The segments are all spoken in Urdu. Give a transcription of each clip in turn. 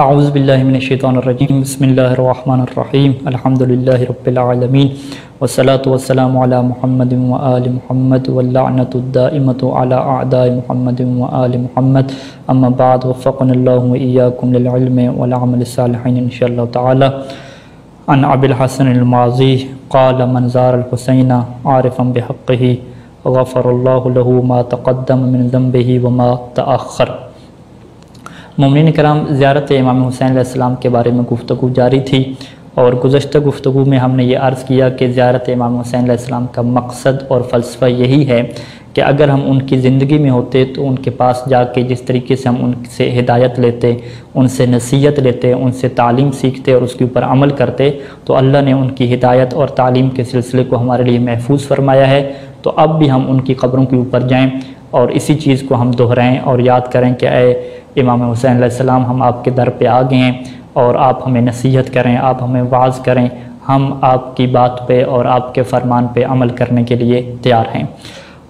اعوذ باللہ من الشیطان الرجیم بسم اللہ الرحمن الرحیم الحمدللہ رب العالمین والصلاة والسلام علی محمد وآل محمد واللعنۃ الدائمۃ علی اعداء محمد وآل محمد اما بعد وفقنا اللہ وإیاکم للعلم والعمل الصالحین انشاءاللہ تعالی عن ابی الحسن الماضی قال من زار الحسین عارفا بحقہ غفر اللہ له ما تقدم من ذنبہ وما تأخر۔ مومنین کرام، زیارت امام حسین علیہ السلام کے بارے میں گفتگو جاری تھی اور گزشتہ گفتگو میں ہم نے یہ عرض کیا کہ زیارت امام حسین علیہ السلام کا مقصد اور فلسفہ یہی ہے کہ اگر ہم ان کی زندگی میں ہوتے تو ان کے پاس جا کے جس طریقے سے ہم ان سے ہدایت لیتے، ان سے نصیحت لیتے، ان سے تعلیم سیکھتے اور اس کے اوپر عمل کرتے تو اللہ نے ان کی ہدایت اور تعلیم کے سلسلے کو ہمارے لیے محفوظ فرمایا ہے۔ تو اب بھی ہم ان کی قبروں کے اوپر جائیں اور اسی چیز کو ہم دہرائیں اور یاد کریں کہ اے امام حسین علیہ السلام، ہم آپ کے در پہ آ گئے ہیں اور آپ ہمیں نصیحت کریں، آپ ہمیں واعظ کریں، ہم آپ کی بات پہ اور آپ کے فرمان پہ عمل کرنے کے لیے تیار ہیں۔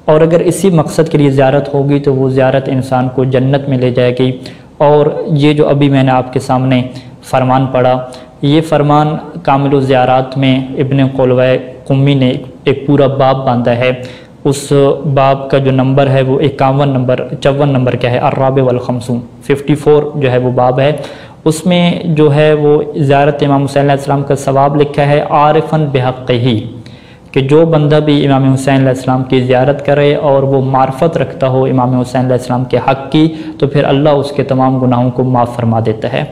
اور اگر اسی مقصد کے لیے زیارت ہوگی تو وہ زیارت انسان کو جنت میں لے جائے گی۔ اور یہ جو ابھی میں نے آپ کے سامنے فرمان پڑھا، یہ فرمان کامل الزیارات میں ابن قلوہ قمی نے ایک پورا باب باندھا ہے۔ اس باب کا جو نمبر ہے وہ 54 نمبر کیا ہے، الرابع والخمسون، 54 جو ہے وہ باب ہے۔ اس میں جو ہے وہ زیارت امام حسین علیہ السلام کا ثواب لکھا ہے عارفاً بحقہ، کہ جو بندہ بھی امام حسین علیہ السلام کی زیارت کرے اور وہ معرفت رکھتا ہو امام حسین علیہ السلام کے حق کی تو پھر اللہ اس کے تمام گناہوں کو معاف فرما دیتا ہے۔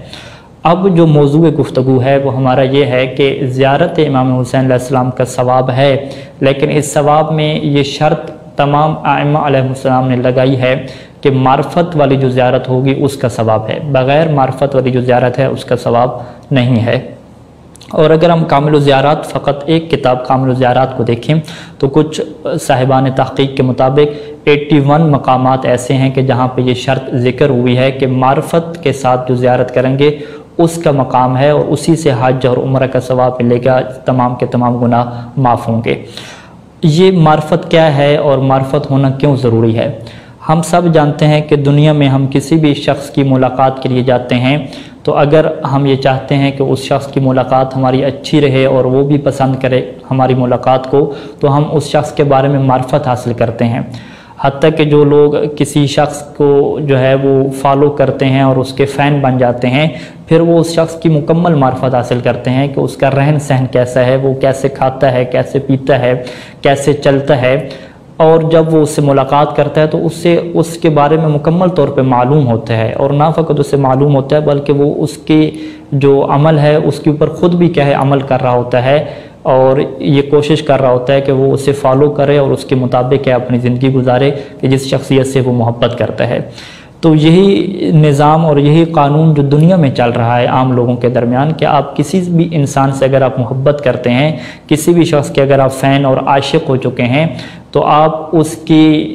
اب جو موضوع گفتگو ہے وہ ہمارا یہ ہے کہ زیارت امام حسین علیہ السلام کا ثواب ہے، لیکن اس ثواب میں یہ شرط تمام ائمہ علیہ السلام نے لگائی ہے کہ معرفت والی جو زیارت ہوگی اس کا ثواب ہے، بغیر معرفت والی جو زیارت ہے اس کا ثواب نہیں ہے۔ اور اگر ہم کامل الزیارات، فقط ایک کتاب کامل الزیارات کو دیکھیں تو کچھ صاحبان تحقیق کے مطابق 81 مقامات ایسے ہیں کہ جہاں پہ یہ شرط ذکر ہوئی ہے کہ معرفت کے ساتھ جو زیارت کریں گے اس کا مقام ہے اور اسی سے حج اور عمرہ کا ثواب ملے گا، تمام کے تمام گناہ معاف ہوں گے۔ یہ معرفت کیا ہے اور معرفت ہونا کیوں ضروری ہے؟ ہم سب جانتے ہیں کہ دنیا میں ہم کسی بھی شخص کی ملاقات کے لیے جاتے ہیں تو اگر ہم یہ چاہتے ہیں کہ اس شخص کی ملاقات ہماری اچھی رہے اور وہ بھی پسند کرے ہماری ملاقات کو تو ہم اس شخص کے بارے میں معرفت حاصل کرتے ہیں۔ حتیٰ کہ جو لوگ کسی شخص کو جو ہے وہ فالو کرتے ہیں اور اس کے فین بن جاتے ہیں، پھر وہ اس شخص کی مکمل معرفت حاصل کرتے ہیں کہ اس کا رہن سہن کیسا ہے، وہ کیسے کھاتا ہے، کیسے پیتا ہے، کیسے چلتا ہے، اور جب وہ اس سے ملاقات کرتا ہے تو اس کے بارے میں مکمل طور پہ معلوم ہوتا ہے، اور نہ فقط اس سے معلوم ہوتا ہے بلکہ وہ اس کی جو عمل ہے اس کے اوپر خود بھی کیا ہے عمل کر رہا ہوتا ہے اور یہ کوشش کر رہا ہوتا ہے کہ وہ اسے فالو کرے اور اس کے مطابق کیا اپنی زندگی گزارے کہ جس شخصیت سے وہ محبت کرتا ہے۔ تو یہی نظام اور یہی قانون جو دنیا میں چل رہا ہے عام لوگوں کے درمیان کہ آپ کسی بھی انسان سے اگر آپ محبت کرتے ہیں، کسی بھی شخص کے اگر آپ فین اور عاشق ہو چکے ہیں تو آپ اس کی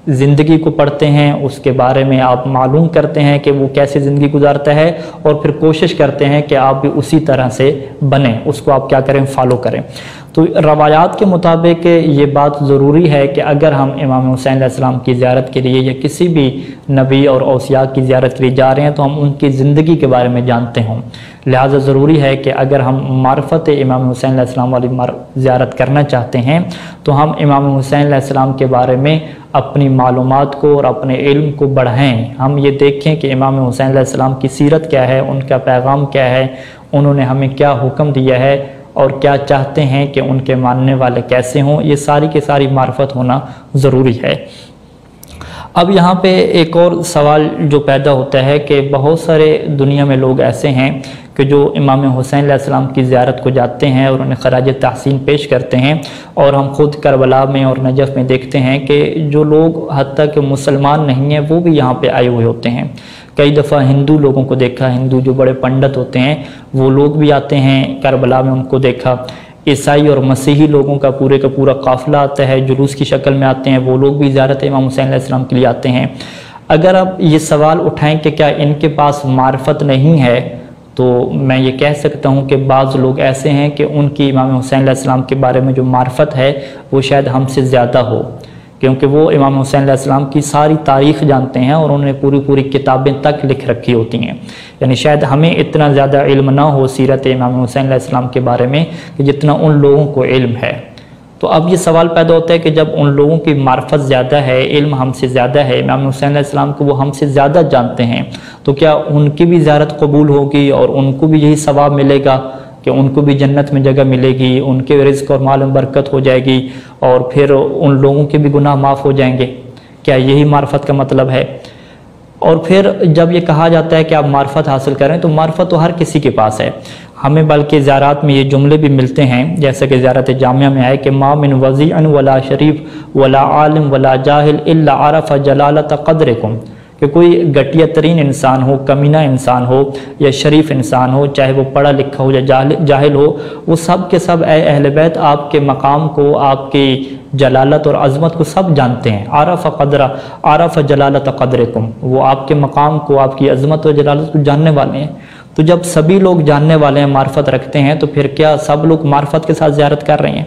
زندگی کو پڑھتے ہیں، اس کے بارے میں آپ معلوم کرتے ہیں کہ وہ کیسے زندگی گزارتا ہے اور پھر کوشش کرتے ہیں کہ آپ بھی اسی طرح سے بنیں، اس کو آپ کیا کریں، فالو کریں۔ تو روایات کے مطابق یہ بات ضروری ہے کہ اگر ہم امام حسین علیہ السلام کی زیارت کے لیے یا کسی بھی نبی اور اوصیاء کی زیارت کے لیے جا رہے ہیں تو ہم ان کی زندگی کے بارے میں جانتے ہوں۔ لہٰذا ضروری ہے کہ اگر ہم معرفت امام حسین علیہ السلام والی زیارت کرنا چاہتے ہیں تو ہم امام حسین علیہ السلام کے بارے میں اپنی معلومات کو اور اپنے علم کو بڑھائیں۔ ہم یہ دیکھیں کہ امام حسین علیہ السلام کی سیرت کیا ہے، ان کا پیغام کیا ہے، انہوں نے ہمیں کیا حکم دیا ہے اور کیا چاہتے ہیں کہ ان کے ماننے والے کیسے ہوں، یہ ساری کی ساری معرفت ہونا ضروری ہے۔ اب یہاں پہ ایک اور سوال جو پیدا ہوتا ہے کہ بہت سارے دنیا میں لوگ ایسے ہیں کہ جو امام حسین علیہ السلام کی زیارت کو جاتے ہیں اور انہیں خراج تحسین پیش کرتے ہیں، اور ہم خود کربلا میں اور نجف میں دیکھتے ہیں کہ جو لوگ حتیٰ کہ مسلمان نہیں ہیں وہ بھی یہاں پہ آئے ہوئے ہوتے ہیں۔ کئی دفعہ ہندو لوگوں کو دیکھا، ہندو جو بڑے پنڈت ہوتے ہیں وہ لوگ بھی آتے ہیں کربلا میں، ان کو دیکھا۔ عیسائی اور مسیحی لوگوں کا پورا قافلہ آتا ہے، جلوس کی شکل میں آتے ہیں، وہ لوگ بھی زیارت امام حسین علیہ السلام کے لیے آتے ہیں۔ اگر آپ یہ سوال اٹھائیں کہ کیا ان کے پاس معرفت نہیں ہے تو میں یہ کہہ سکتا ہوں کہ بعض لوگ ایسے ہیں کہ ان کی امام حسین علیہ السلام کے بارے میں جو معرفت ہے وہ شاید ہم سے زیادہ ہو، کیونکہ وہ امام حسین علیہ السلام کی ساری تاریخ جانتے ہیں اور انہوں نے پوری کتابیں تک لکھ رکھی ہوتی ہیں. یعنی شاید ہمیں اتنا زیادہ علم نہ ہو سیرت امام حسین علیہ السلام کے بارے میں کہ جتنا ان لوگوں کو علم ہے. تو اب یہ سوال پیدا ہوتا ہے کہ جب ان لوگوں کی معرفت زیادہ ہے، علم ہم سے زیادہ ہے، امام حسین علیہ السلام کو وہ ہم سے زیادہ جانتے ہیں، تو کیا ان کی بھی زیارت قبول ہوگی اور ان کو بھی یہی ثواب ملے گا کہ ان کو بھی جنت میں جگہ ملے گی، ان کے رزق اور مال میں برکت ہو جائے گی اور پھر ان لوگوں کے بھی گناہ معاف ہو جائیں گے؟ کیا یہی معرفت کا مطلب ہے؟ اور پھر جب یہ کہا جاتا ہے کہ آپ معرفت حاصل کریں تو معرفت تو ہر کسی کے پاس ہے. ہمیں بلکہ زیارات میں یہ جملے بھی ملتے ہیں، جیسا کہ زیارت جامعہ میں آئے کہ ما من وضیع ولا شریف ولا عالم ولا جاہل الا عرف جلالت قدرکم، کہ کوئی گھٹیا ترین انسان ہو، کمینہ انسان ہو یا شریف انسان ہو، چاہے وہ پڑھا لکھا ہو یا جاہل ہو، وہ سب کے سب اے اہل بیت آپ کے مقام کو، آپ کی جلالت اور عظمت کو سب جانتے ہیں. عرف جلالت قدرکم، وہ آپ کے مقام کو، آپ کی عظمت اور جلالت کو جاننے والے ہیں. تو جب سبھی لوگ جاننے والے ہیں، معرفت رکھتے ہیں، تو پھر کیا سب لوگ معرفت کے ساتھ زیارت کر رہے ہیں؟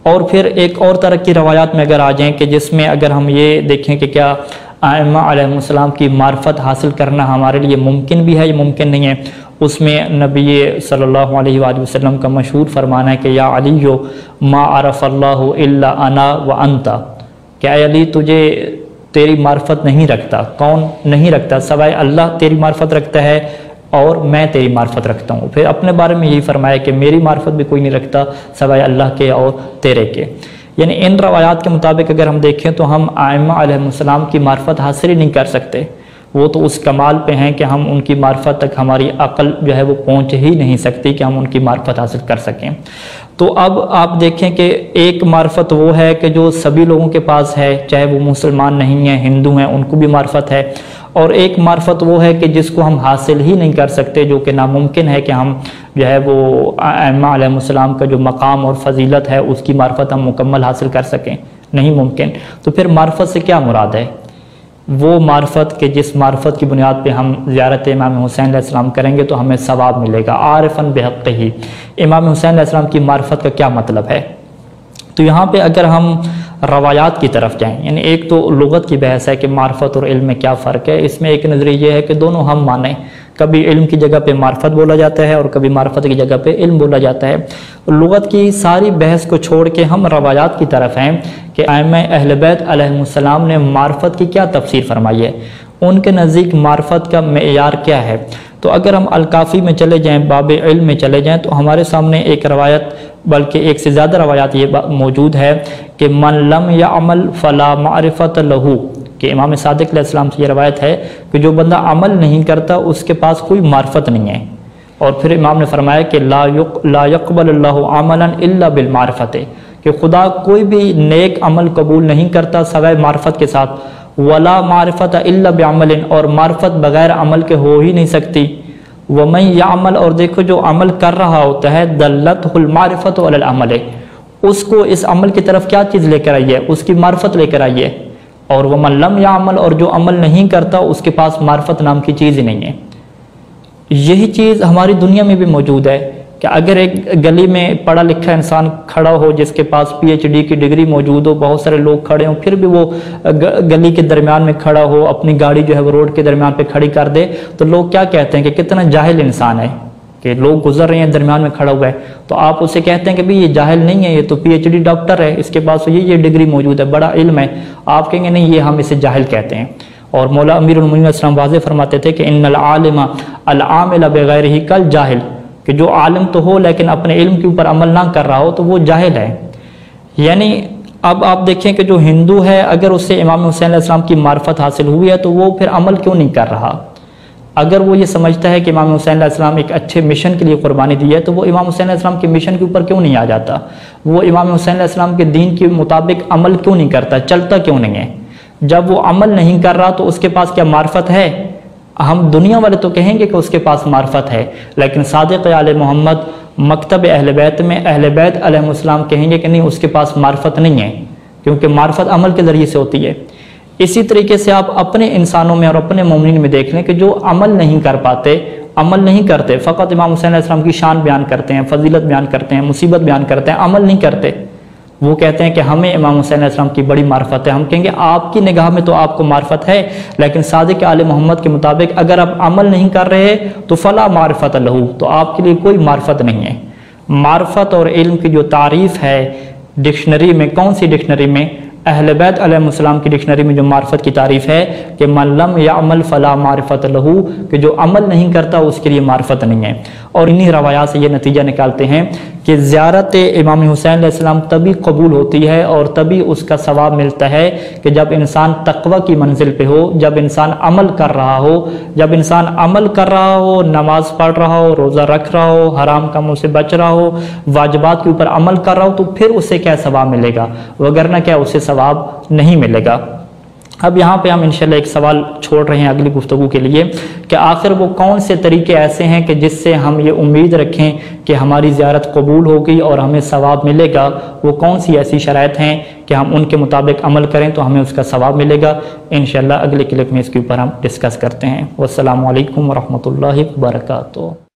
اور پھر ایک اور طرح کی روایات میں اگر آ جائیں کہ جس میں اگر ہم یہ دیکھیں کہ کیا ائمہ علیہ السلام کی معرفت حاصل کرنا ہمارے لیے ممکن بھی ہے یا ممکن نہیں ہے، اس میں نبی صلی اللہ علیہ وآلہ وسلم کا مشہور فرمان ہے کہ یا علی ما عرف اللہ الا انا وانت، کہ اے علی تجھے تیری معرفت نہیں رکھتا، کون نہیں رکھتا؟ سوائے اللہ تیری معرفت رکھتا ہے اور میں تیری معرفت رکھتا ہوں. پھر اپنے بارے میں یہی فرمایا کہ میری معرفت بھی کوئی نہیں رکھتا سوائے اللہ کے اور تیرے کے. یعنی ان روایات کے مطابق اگر ہم دیکھیں تو ہم ائمہ علیہ السلام کی معرفت حاصل ہی نہیں کر سکتے. وہ تو اس کمال پہ ہیں کہ ہم ان کی معرفت تک ہماری عقل جو ہے وہ پہنچ ہی نہیں سکتی کہ ہم ان کی معرفت حاصل کر سکیں. تو اب آپ دیکھیں کہ ایک معرفت وہ ہے کہ جو سبھی لوگوں کے پاس ہے، چاہے وہ مسلمان نہیں ہیں، ہندو ہیں، ان کو بھی معرفت ہے. اور ایک معرفت وہ ہے کہ جس کو ہم حاصل ہی نہیں کر سکتے، جو کہ ناممکن ہے کہ ہم جو ہے وہ ائمہ علیہ السلام کا جو مقام اور فضیلت ہے اس کی معرفت ہم مکمل حاصل کر سکیں، نہیں ممکن. تو پھر معرفت سے کیا مراد ہے؟ وہ معرفت کہ جس معرفت کی بنیاد پہ ہم زیارت امام حسین علیہ السلام کریں گے تو ہمیں ثواب ملے گا. عارفاً بحقہ، امام حسین علیہ السلام کی معرفت کا کیا مطلب ہے؟ تو یہاں پہ اگر ہم روایات کی طرف جائیں، یعنی ایک تو لغت کی بحث ہے کہ معرفت اور علم میں کیا فرق ہے. اس میں ایک نظریہ یہ ہے کہ دونوں ہم مانیں، کبھی علم کی جگہ پہ معرفت بولا جاتا ہے اور کبھی معرفت کی جگہ پہ علم بولا جاتا ہے. لغت کی ساری بحث کو چھوڑ کے ہم روایات کی طرف ہیں کہ ائمہ اہل بیت علیہ السلام نے معرفت کی کیا تفسیر فرمائی ہے، ان کے نزدیک معرفت کا معیار کیا ہے. تو اگر ہم الکافی میں چلے جائیں، باب علم میں چلے جائیں، تو ہمارے سامنے ایک روایت، بلکہ ایک سے زیادہ روایات یہ موجود ہے کہ من لم یعمل فلا معرفت لہو، کہ امام صادق علیہ السلام سے یہ روایت ہے کہ جو بندہ عمل نہیں کرتا اس کے پاس کوئی معرفت نہیں ہے. اور پھر امام نے فرمایا کہ لا یقبل اللہ عملا الا بالمعرفت، کہ خدا کوئی بھی نیک عمل قبول نہیں کرتا سوائے معرفت کے ساتھ. ولا معرفت الا بعمل، اور معرفت بغیر عمل کے ہو ہی نہیں سکتی. ومن یعمل، اور دیکھو جو عمل کر رہا ہوتا ہے، دلتہ المعرفت علی العمل، اس کو اس عمل کی طرف کیا چیز لے کر آئی ہے؟ اس کی معرفت لے کر آئی ہے. اور ومن لم یعمل، اور جو عمل نہیں کرتا اس کے پاس معرفت نام کی چیز ہی نہیں ہے. یہی چیز ہماری دنیا میں بھی موجود ہے کہ اگر ایک گلی میں پڑھا لکھا انسان کھڑا ہو جس کے پاس PhD کی ڈگری موجود ہو، بہت سارے لوگ کھڑے ہوں، پھر بھی وہ گلی کے درمیان میں کھڑا ہو، اپنی گاڑی جو ہے وہ روڈ کے درمیان پہ کھڑی کر دے، تو لوگ کیا کہتے ہیں کہ کتنا جاہل انسان ہے، کہ لوگ گزر رہے ہیں درمیان میں کھڑا ہوا ہے، تو آپ اسے کہتے ہیں کہ بھی یہ جاہل نہیں ہے، یہ تو PhD ڈاکٹر ہے، اس کے پاس یہ ڈگری موجود ہے، بڑا علم ہے. آپ کہیں گے نہیں، یہ ہم اسے جاہل کہتے ہیں. اور مولا امیر المومنین علیہ السلام واضح فرماتے تھے کہ ان العالم العامل بغیرہ کل جاہل، کہ جو عالم تو ہو لیکن اپنے علم کے اوپر عمل نہ کر رہا ہو تو وہ جاہل ہے. یعنی اب آپ دیکھیں کہ جو ہندو ہے اگر اس سے امام حسین علیہ السلام کی معرفت حاصل ہوئی ہے تو وہ پھر عمل کیوں نہیں کر رہا؟ اگر وہ یہ سمجھتا ہے کہ امام حسین علیہ السلام ایک اچھے مشن کے لیے قربانی دی ہے تو وہ امام حسین علیہ السلام کے مشن کے اوپر کیوں نہیں آ جاتا؟ وہ امام حسین علیہ السلام کے دین کے مطابق عمل کیوں نہیں کرتا، چلتا کیوں نہیں ہے؟ جب وہ عمل نہیں کر رہا تو اس کے پاس کیا معرفت ہے؟ ہم دنیا والے تو کہیں گے کہ اس کے پاس معرفت ہے، لیکن صادق آل محمد مکتب اہل بیت میں اہل بیت علیہ السلام کہیں گے کہ نہیں، اس کے پاس معرفت نہیں ہے، کیونکہ معرفت عمل کے ذریعے سے ہوتی ہے. اسی طریقے سے آپ اپنے انسانوں میں اور اپنے مومنین میں دیکھ لیں کہ جو عمل نہیں کر پاتے، عمل نہیں کرتے، فقط امام حسین علیہ السلام کی شان بیان کرتے ہیں، فضیلت بیان کرتے ہیں، مصیبت بیان کرتے ہیں، عمل نہیں کرتے. وہ کہتے ہیں کہ ہمیں امام حسین علیہ السلام کی بڑی معرفت ہے. ہم کہیں گے آپ کی نگاہ میں تو آپ کو معرفت ہے، لیکن صادق آل محمد کے مطابق اگر آپ عمل نہیں کر رہے تو فلا معرفت لہو، تو آپ کے لیے کوئی معرفت نہیں ہے. معرفت اور علم کی جو تعریف ہے ڈکشنری میں، کون سی ڈکشنری میں؟ اہل بیت علیہ السلام کی ڈکشنری میں جو معرفت کی تعریف ہے کہ من لم یعمل فلا معرفت لہو، کہ جو عمل نہیں کرتا اس کے لیے معرفت نہیں ہے. اور انہی روایات سے یہ نتیجہ نکالتے ہیں کہ زیارت امام حسین علیہ السلام تبھی قبول ہوتی ہے اور تبھی اس کا ثواب ملتا ہے کہ جب انسان تقوی کی منزل پہ ہو، جب انسان عمل کر رہا ہو. جب انسان عمل کر رہا ہو، نماز پڑھ رہا ہو، روزہ رکھ رہا ہو، حرام کاموں سے بچ رہا ہو، واجبات کے اوپر عمل کر رہا ہو، تو پھر اسے کیا ثواب ملے گا، وگرنہ کیا اسے ثواب نہیں ملے گا. اب یہاں پہ ہم انشاءاللہ ایک سوال چھوڑ رہے ہیں اگلی گفتگو کے لیے کہ آخر وہ کون سے طریقے ایسے ہیں کہ جس سے ہم یہ امید رکھیں کہ ہماری زیارت قبول ہوگی اور ہمیں ثواب ملے گا. وہ کون سی ایسی شرائط ہیں کہ ہم ان کے مطابق عمل کریں تو ہمیں اس کا ثواب ملے گا. انشاءاللہ اگلے کلپ میں اس کے اوپر ہم ڈسکس کرتے ہیں. والسلام علیکم ورحمۃ اللہ وبرکاتہ.